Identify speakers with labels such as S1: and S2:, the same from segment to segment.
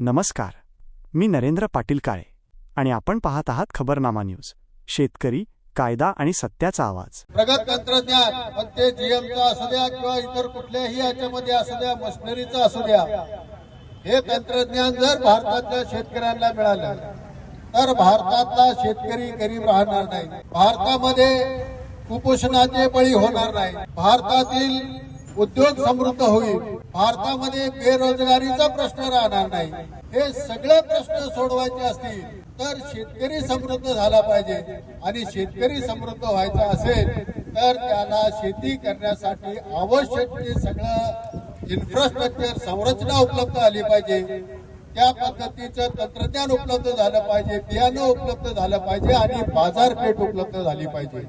S1: नमस्कार, मी नरेंद्र पाटील काळे आणि आपण पाहत आहात खबरनामा न्यूज. शेतकरी, कायदा आणि सत्याचा आवाज.
S2: प्रगत तंत्रज्ञान मग ते जीएमचा असू द्या किंवा इतर कुठल्याही याच्यामध्ये असू द्या, मशिनरीचं असू द्या, हे तंत्रज्ञान जर भारतातल्या शेतकऱ्यांना मिळालं तर भारतातला शेतकरी गरीब राहणार नाही. भारतामध्ये कुपोषणाचे बळी होणार नाही. भारतातील उद्योग समृद्ध होईल. भारतामध्ये बेरोजगारीचा प्रश्न राहणार नाही. हे सगळे प्रश्न सोडवायचे असतील तर शेतकरी समृद्ध झाला पाहिजे आणि शेतकरी समृद्ध व्हायचा असेल तर त्याला शेती करण्यासाठी आवश्यक ते सगळं इन्फ्रास्ट्रक्चर संरचना उपलब्ध झाली पाहिजे. त्या पद्धतीचं तंत्रज्ञान उपलब्ध झालं पाहिजे, बियाणं उपलब्ध झालं पाहिजे आणि बाजारपेठ उपलब्ध झाली पाहिजे.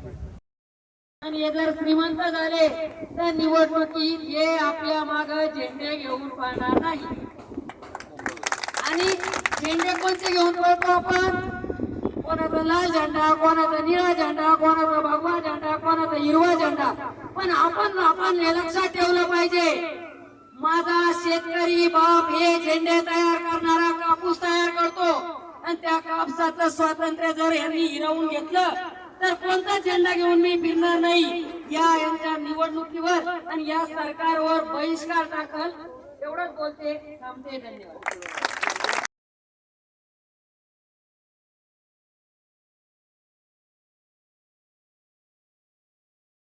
S3: आणि जर श्रीमंत झाले तर निवडणुकीत हे आपल्या मागे झेंडे घेऊन पाहणार नाही. आणि झेंडे कोणते घेऊन पळतो आपण? कोणाचा लाल झेंडा, कोणाचा निळा झेंडा, कोणाचा भगवा झेंडा, कोणाचा हिरवा झेंडा. पण आपण हे लक्षात ठेवलं पाहिजे, माझा शेतकरी बाप हे झेंडे तयार करणारा कापूस तयार करतो आणि त्या कापसाचं स्वातंत्र्य जर यांनी हिरावून घेतलं तर कोणता झेंडा घेऊन मी फिरणार नाही. यांच्या निवडणुकीवर आणि या सरकारवर बहिष्कार टाकल. एवढंच बोलते, थांबते. धन्यवाद.